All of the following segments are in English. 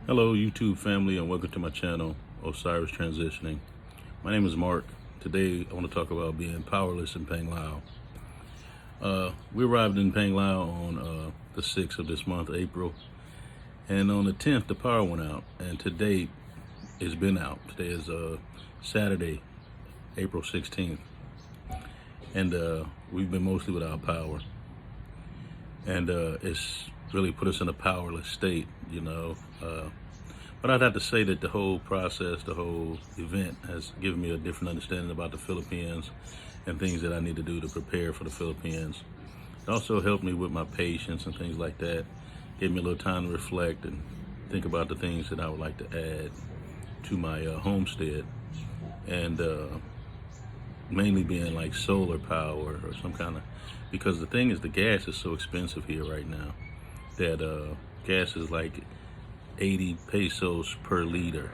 Hello YouTube family, and welcome to my channel, Osiris Transitioning. My name is Mark. Today I want to talk about being powerless in Panglao. We arrived in Panglao on the 6th of this month, April, and on the 10th the power went out, and to date it's been out. Today is Saturday, April 16th, and we've been mostly without power, and it's really put us in a powerless state, you know. But I'd have to say that the whole process, the whole event has given me a different understanding about the Philippines and things that I need to do to prepare for the Philippines. It also helped me with my patience and things like that. Gave me a little time to reflect and think about the things that I would like to add to my homestead. And mainly being like solar power or some kind of, because the thing is, the gas is so expensive here right now that gas is like 80 pesos per liter,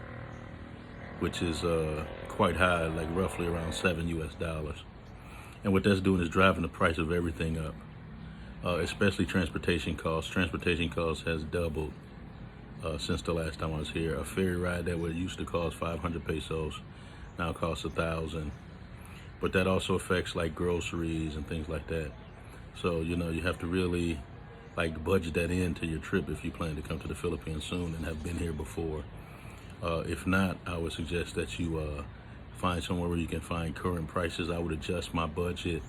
which is quite high, like roughly around $7 US. And what that's doing is driving the price of everything up, especially transportation costs. Transportation costs has doubled since the last time I was here. A ferry ride that would used to cost 500 pesos now costs 1,000. But that also affects like groceries and things like that. So, you know, you have to really like budget that into your trip if you plan to come to the Philippines soon and have been here before. If not, I would suggest that you find somewhere where you can find current prices. I would adjust my budget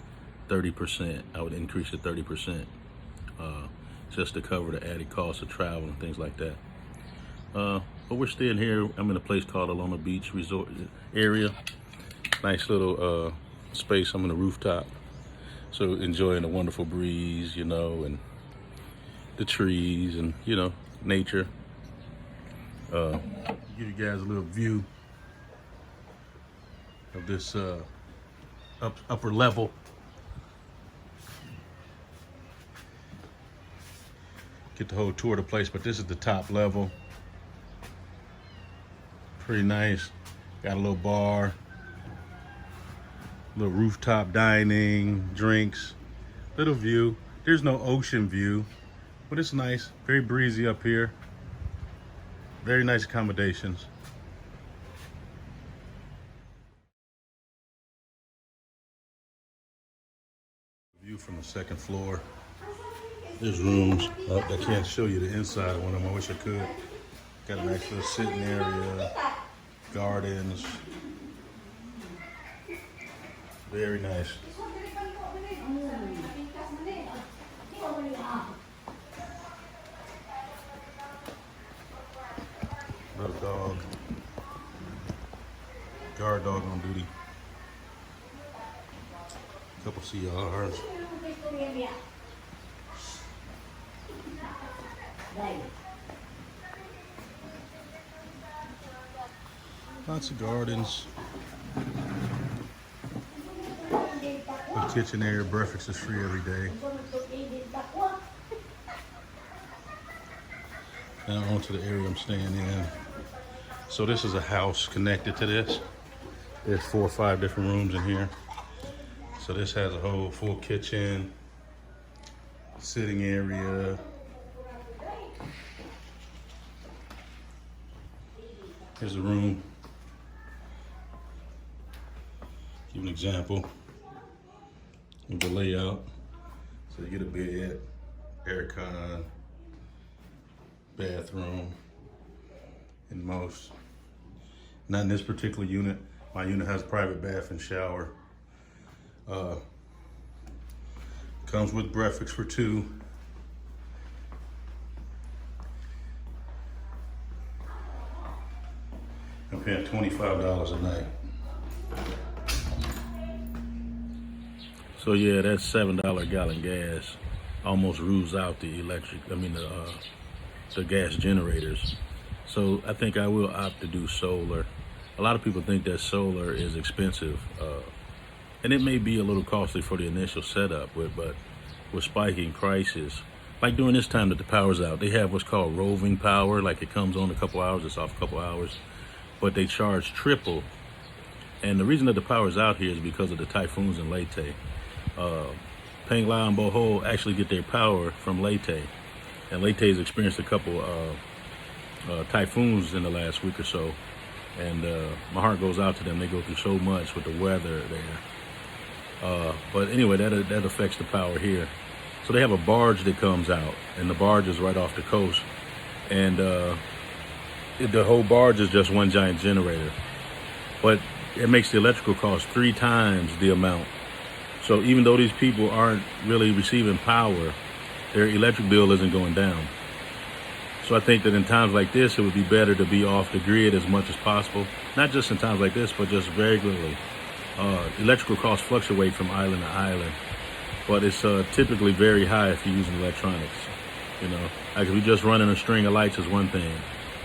30%. I would increase it 30% just to cover the added cost of travel and things like that. But we're staying here. I'm in a place called Alona Beach Resort area. Nice little space. I'm on the rooftop, so enjoying the wonderful breeze, you know, and the trees and, you know, nature. Give you guys a little view of this upper level. Get the whole tour of the place, but this is the top level. Pretty nice. Got a little bar, little rooftop dining, drinks, little view. There's no ocean view, but it's nice. Very breezy up here. Very nice accommodations. View from the second floor. There's rooms. I can't show you the inside of one of them. I wish I could. Got a nice little sitting area, gardens. Very nice. Little dog. Guard dog on duty. Couple CRs. Lots of gardens. A kitchen area. Breakfast is free every day. Now onto the area I'm staying in. So this is a house connected to this. There's 4 or 5 different rooms in here. So this has a whole full kitchen, sitting area. Here's a room. Give an example of the layout. So you get a bed, aircon, bathroom, and most. Not in this particular unit. My unit has a private bath and shower. Comes with breakfast for 2. I'm paying $25 a night. So yeah, that $7 gallon gas almost rules out the the gas generators. So I think I will opt to do solar. A lot of people think that solar is expensive, and it may be a little costly for the initial setup, but with spiking prices, like during this time that the power's out, they have what's called roving power. Like it comes on a couple hours, it's off a couple hours, but they charge triple. And the reason that the power's out here is because of the typhoons in Leyte. Panglao and Bohol actually get their power from Leyte, and Leyte's experienced a couple typhoons in the last week or so, and my heart goes out to them. They go through so much with the weather there. But anyway, that affects the power here. So they have a barge that comes out, and the barge is right off the coast, and the whole barge is just one giant generator. But it makes the electrical cost 3 times the amount. So even though these people aren't really receiving power, their electric bill isn't going down. So I think that in times like this, it would be better to be off the grid as much as possible. Not just in times like this, but just regularly. Electrical costs fluctuate from island to island, but it's typically very high if you're using electronics. You know, like if you're just running a string of lights is one thing,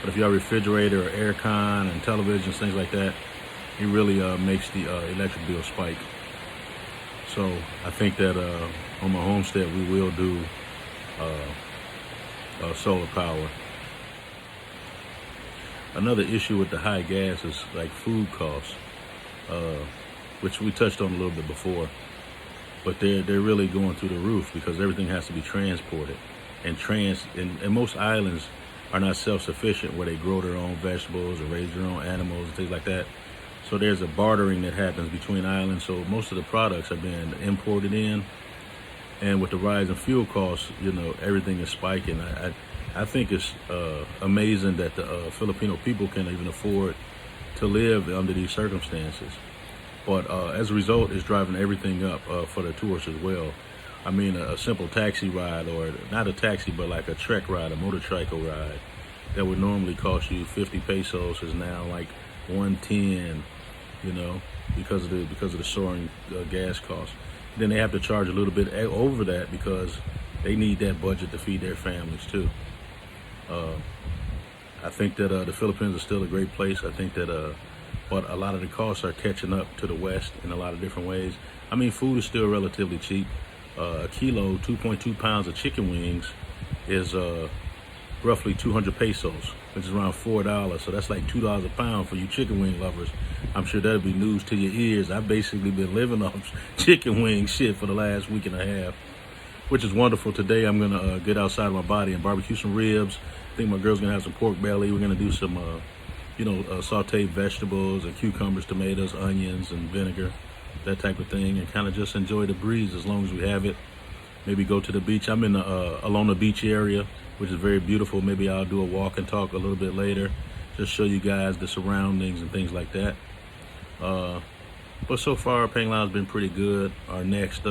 but if you have a refrigerator or air con and televisions, things like that, it really makes the electric bill spike. So I think that on my homestead we will do solar power. Another issue with the high gas is like food costs, which we touched on a little bit before, but they're really going through the roof because everything has to be transported, and most islands are not self-sufficient where they grow their own vegetables or raise their own animals and things like that. So there's a bartering that happens between islands. So most of the products are being imported in, and with the rise in fuel costs, you know, everything is spiking. I think it's amazing that the Filipino people can even afford to live under these circumstances. But as a result, it's driving everything up for the tourists as well. I mean, a simple taxi ride, or not a taxi, but like a trek ride, a motorcycle ride, that would normally cost you 50 pesos is now like 110, you know, because of the soaring gas costs. Then they have to charge a little bit over that because they need that budget to feed their families too. I think that the Philippines is still a great place. I think that, but a lot of the costs are catching up to the West in a lot of different ways. I mean, food is still relatively cheap. A kilo, 2.2 pounds of chicken wings is roughly 200 pesos, which is around $4. So that's like $2 a pound for you chicken wing lovers. I'm sure that'll be news to your ears. I've basically been living off chicken wing shit for the last week and a half, which is wonderful. Today I'm gonna get outside of my body and barbecue some ribs. I think my girl's gonna have some pork belly. We're gonna do some, sauteed vegetables and cucumbers, tomatoes, onions, and vinegar, that type of thing, and kind of just enjoy the breeze as long as we have it. Maybe go to the beach. I'm in the Alona Beach area, which is very beautiful. Maybe I'll do a walk and talk a little bit later, just show you guys the surroundings and things like that. But so far, Panglao has been pretty good. Our next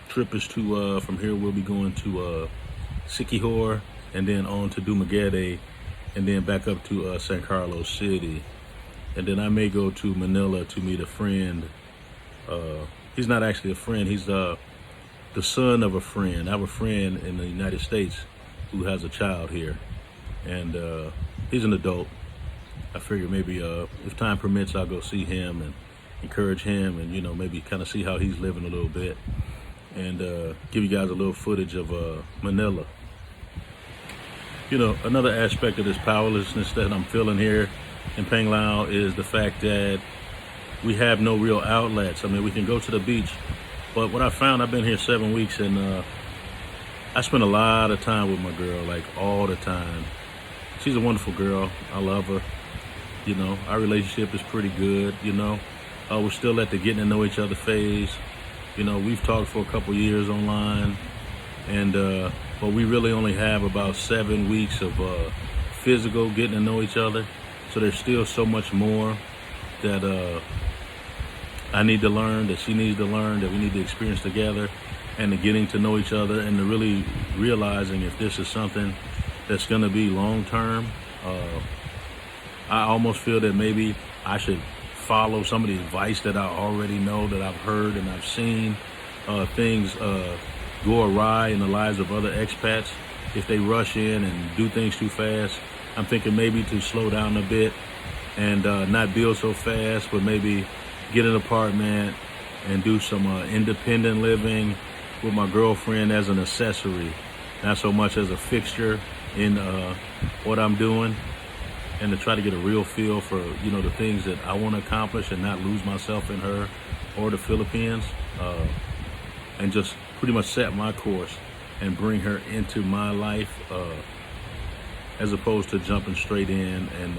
trip is to, from here we'll be going to Siquijor, and then on to Dumaguete, and then back up to San Carlos City. And then I may go to Manila to meet a friend. He's not actually a friend, he's the son of a friend. I have a friend in the United States who has a child here, and he's an adult. I figure maybe if time permits, I'll go see him and encourage him, and maybe kind of see how he's living a little bit, and give you guys a little footage of Manila. Another aspect of this powerlessness that I'm feeling here in Panglao is the fact that we have no real outlets. I mean, we can go to the beach, but what I found, I've been here 7 weeks, and I spend a lot of time with my girl, like all the time. She's a wonderful girl. I love her. Our relationship is pretty good. We're still at the getting to know each other phase. We've talked for a couple years online, and but we really only have about 7 weeks of physical getting to know each other. So there's still so much more that I need to learn, that she needs to learn, that we need to experience together, and the getting to know each other, and the really realizing if this is something that's going to be long term. I almost feel that maybe I should follow some of the advice that I already know, that I've heard and I've seen. Things go awry in the lives of other expats if they rush in and do things too fast. I'm thinking maybe to slow down a bit and not build so fast, but maybe get an apartment and do some independent living with my girlfriend as an accessory, not so much as a fixture in what I'm doing, and to try to get a real feel for the things that I want to accomplish and not lose myself in her or the Philippines, and just pretty much set my course and bring her into my life as opposed to jumping straight in and,